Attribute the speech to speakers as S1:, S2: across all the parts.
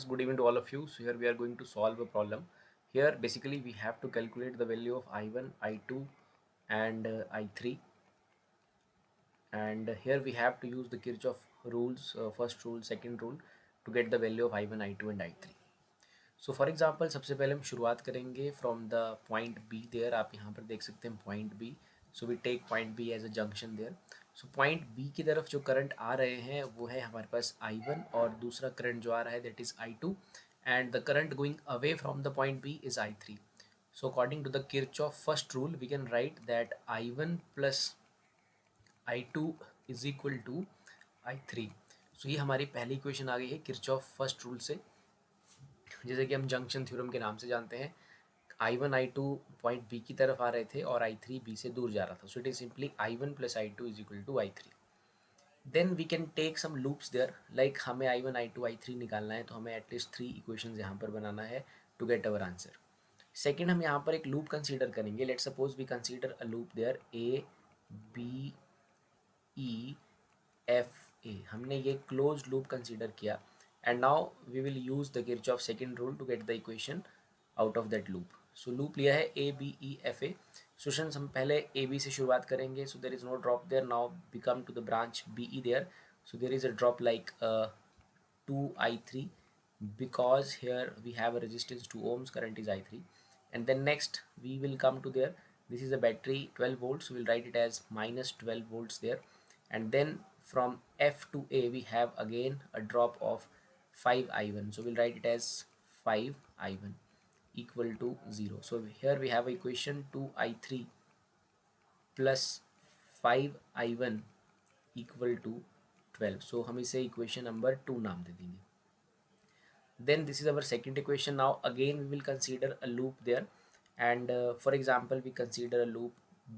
S1: Good evening to all of you. So here we are going to solve a problem. Here basically we have to calculate the value of I1, I2 and I3, and here we have to use the Kirchhoff rules, first rule, second rule to get the value of I1, I2 and I3. So for example सबसे पहले हम शुरुआत करेंगे from the point B there. आप यहाँ पर देख सकते हैं point B. So we take point B as a junction there. So point B की तरफ जो करंट आ रहे हैं वो है हमारे पास I1 और दूसरा करंट जो आ रहा है that is I2 and the current going away from the point B is I3. So according to the Kirchhoff first rule we can write that I1 plus I2 is equal to I3. So ये हमारी पहली equation आ गई है Kirchhoff first rule से, जैसे कि हम junction theorem के नाम से जानते हैं. I1 I2 पॉइंट बी की तरफ आ रहे थे और I3 बी से दूर जा रहा था. So it is simply I1 plus I2 is equal to I3. Then we can take some loops there, like हमें I1 I2 I3 निकालना है तो हमें एटलीस्ट 3 इक्वेशंस यहाँ पर बनाना है to get our answer. Second, हम यहाँ पर एक लूप कंसीडर करेंगे. Let suppose we consider a loop there A B E F A. हमने ये क्लोज लूप कंसीडर किया and now we will use the Kirchhoff second rule to get the equation out of that loop. So loop लिया है A B E F A. Students हम पहले A B से शुरुआत करेंगे. So there is no drop there. Now we come to the branch B E there. So there is a drop like 2 I3 because here we have a resistance 2 ohms, current is I3. And then next we will come to there. This is a battery 12 volts, so we'll write it as minus 12 volts there. And then from F to A we have again a drop of 5 I1, so we'll write it as 5 I1 equal to 0. So here we have equation 2 I3 plus 5 I1 equal to 12. So हम इसे equation number 2 नाम दे देंगे. Then this is our second equation. Now again we will consider a loop there, and for example we consider a loop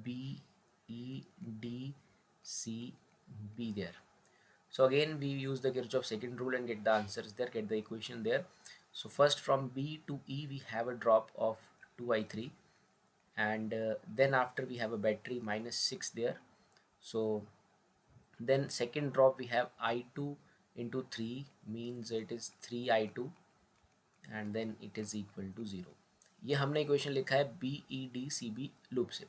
S1: B E D C B there. So again we use the Kirchhoff second rule and get the answers there, get the equation there. So first from B to E we have a drop of 2 I3, and then after we have a battery minus 6 there. So then second drop we have I2 into 3 means it is 3 I2 and then it is equal to 0. ये हमने equation लिखा है B E D C B loop से.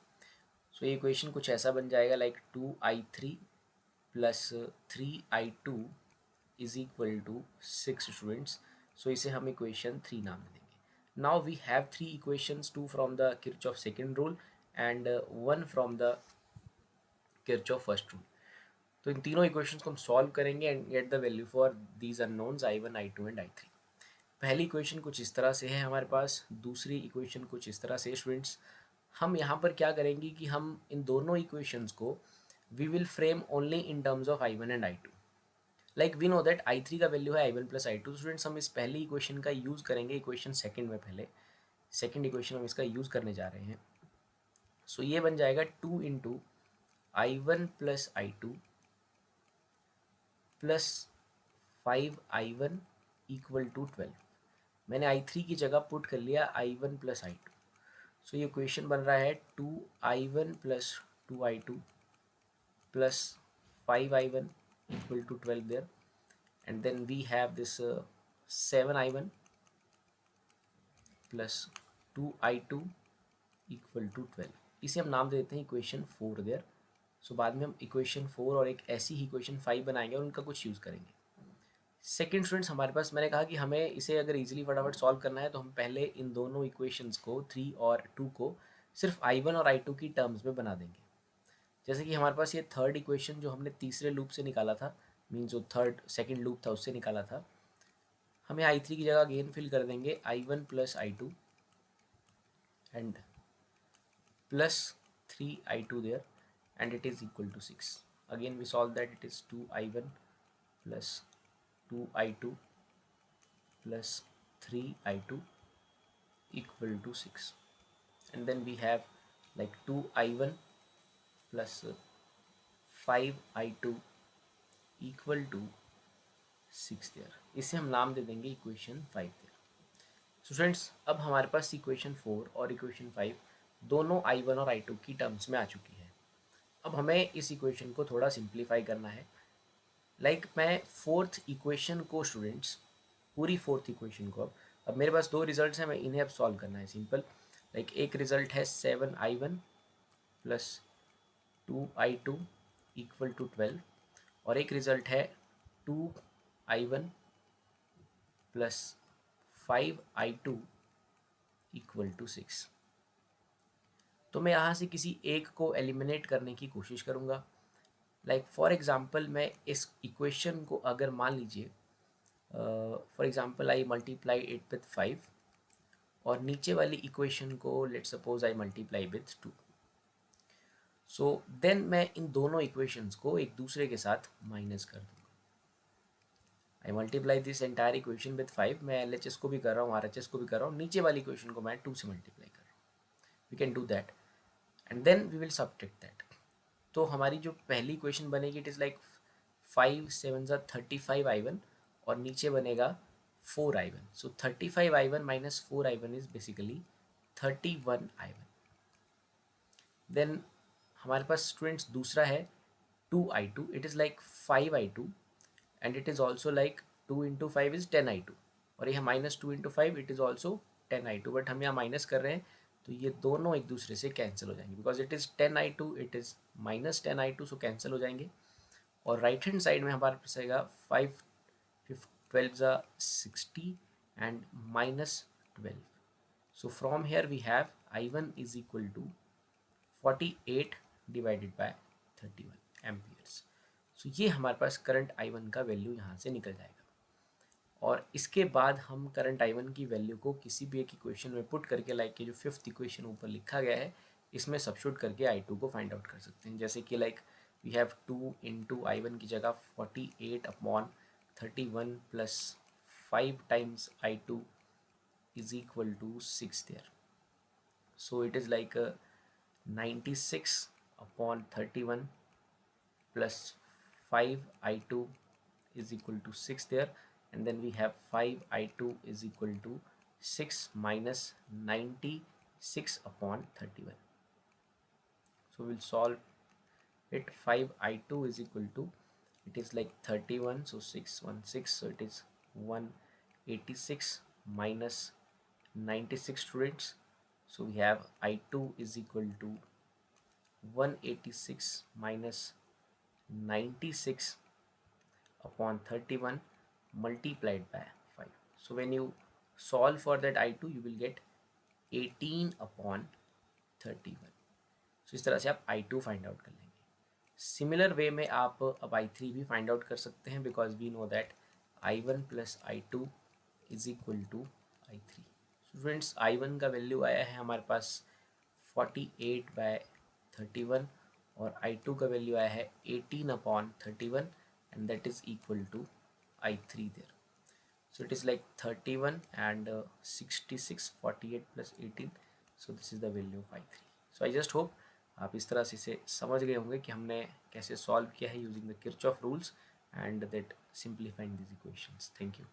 S1: So ये equation कुछ ऐसा बन जाएगा like 2 I3 plus 3 I2 is equal to 6 students. So इसे हम इक्वेशन 3 नाम दे देंगे. Now we have 3 equations, 2 from the Kirchhoff second rule and 1 from the Kirchhoff first rule. तो इन तीनों इक्वेशंस को हम सॉल्व करेंगे and get the value for these unknowns I1 I2 and I3. पहली इक्वेशन कुछ इस तरह से है हमारे पास, दूसरी इक्वेशन कुछ इस तरह से. स्टूडेंट्स हम यहाँ पर क्या करेंगे कि हम इन दोनों इक्वेशंस को we will frame only in terms of I1 and I2. Like we know that I3 का वैल्यू है I1 प्लस I2. स्टूडेंट्स हम इस पहली इक्वेशन का यूज़ करेंगे इक्वेशन सेकेंड में. पहले सेकेंड इक्वेशन हम इसका यूज़ करने जा रहे हैं. सो ये बन जाएगा 2 into I1 plus I2 plus 5 I1 equal to 12. मैंने I3 की जगह पुट कर लिया I1 प्लस I2. सो ये क्वेश्चन बन रहा है 2 I1 plus 2 I2 plus 5 I1 equal to 12 there. And then we have this 7 I1 plus 2 I2 equal to 12. इसे हम नाम दे देते हैं इक्वेशन 4 देयर. सो बाद में हम इक्वेशन 4 और एक ऐसी ही इक्वेशन 5 बनाएंगे और उनका कुछ यूज़ करेंगे. सेकेंड स्टूडेंट्स हमारे पास, मैंने कहा कि हमें इसे अगर इजीली फटाफट सॉल्व करना है तो हम पहले इन दोनों इक्वेशंस को 3 और 2 को सिर्फ I1 और I2 की टर्म्स में बना देंगे. जैसे कि हमारे पास ये थर्ड इक्वेशन जो हमने तीसरे लूप से निकाला था, मीन जो थर्ड सेकेंड लूप था उससे निकाला था, हमें I3 की जगह अगेन फिल कर देंगे I1 plus I2 and plus 3 I2 there and it is equal to 6. Again we solve that. It is 2 I1 plus 2 I2 plus 3 I2 equal to 6. And then we have like 2 I1 plus 5 I2 equal to 6 there. इसे हम नाम दे देंगे equation 5 there. So friends अब हमारे पास equation 4 और equation 5 दोनों I1 और I2 की टर्म्स में आ चुकी है. अब हमें इस इक्वेशन को थोड़ा सिंप्लीफाई करना है. लाइक मैं फोर्थ इक्वेशन को स्टूडेंट्स पूरी फोर्थ इक्वेशन को अब मेरे पास दो रिजल्ट्स हैं, मैं इन्हें अब सॉल्व करना है सिंपल। लाइक एक रिजल्ट है 7i1 plus 2i2 equal to 12 और एक रिजल्ट है 2i1 plus 5i2 equal to 6। तो मैं यहाँ से किसी एक को एलिमिनेट करने की कोशिश करूँगा। लाइक फॉर एग्ज़ाम्पल मैं इस इक्वेशन को अगर मान लीजिए for example I multiply it with 5 और नीचे वाली इक्वेशन को let suppose I multiply with 2। So then मैं इन दोनों इक्वेशंस को एक दूसरे के साथ माइनस कर दूँगा। I multiply this entire equation with 5, मैं LHS को भी कर रहा हूँ, RHS को भी कर रहा हूँ, नीचे वाली इक्वेशन को मैं 2 से मल्टीप्लाई कर रहा हूँ। We can do that and then we will subtract that. तो हमारी जो पहली इक्वेशन बनेगी इट इज़ लाइक 5 7 35i1 और नीचे बनेगा 4i1। So 35i1 minus 4i1 is basically 31i1। Then हमारे पास स्टूडेंट्स दूसरा है 2i2, it is like 5i2 and it is also like 2 into 5 is 10i2 और यह minus 2 into 5 it is also 10i2, but हम यहाँ माइनस कर रहे हैं तो ये दोनों एक दूसरे से कैंसिल हो जाएंगे because it is 10i2 it is minus 10i2, so cancel हो जाएंगे। और राइट हैंड साइड में हमारे पास आएगा 5 12 60 and minus 12। So from here we have i1 is equal to 48 divided by 31 amperes. सो ये हमारे पास करंट i1 का वैल्यू यहाँ से निकल जाएगा और इसके बाद हम करंट i1 की वैल्यू को किसी भी एक इक्वेशन में पुट करके लाइक कि जो फिफ्थ इक्वेशन ऊपर लिखा गया है इसमें सब्स्टिट्यूट करके i2 को फाइंड आउट कर सकते हैं। जैसे कि like we have 2 into i1 की जगह 48 upon 31 plus 5 times i2 is equal to 6 there. So it is like 96 upon 31 plus 5i2 is equal to 6 there, and then we have 5i2 is equal to 6 minus 96 upon 31. So we'll solve it. 5i2 is equal to, it is like 31, so 616, so it is 186 minus 96 students. So we have i2 is equal to 186 minus 96 upon 31 multiplied by 5. So when you solve for that i2 you will get 18 upon 31. So इस तरह से आप i2 find out कर लेंगे। Similar way में आप अब i3 भी फाइंड आउट कर सकते हैं because we know that i1 plus i2 is equal to i3। Students i1 का वैल्यू आया है हमारे पास 48 बाय 31 और i2 का वैल्यू आया है 18 upon 31 and that is equal to i3 there. So it is like 31 and 66, 48 plus 18. So this is the value of i3. So I just hope आप इस तरह से इसे समझ गए होंगे कि हमने कैसे सॉल्व किया है using the Kirchhoff rules and that simplifying this equations. Thank you.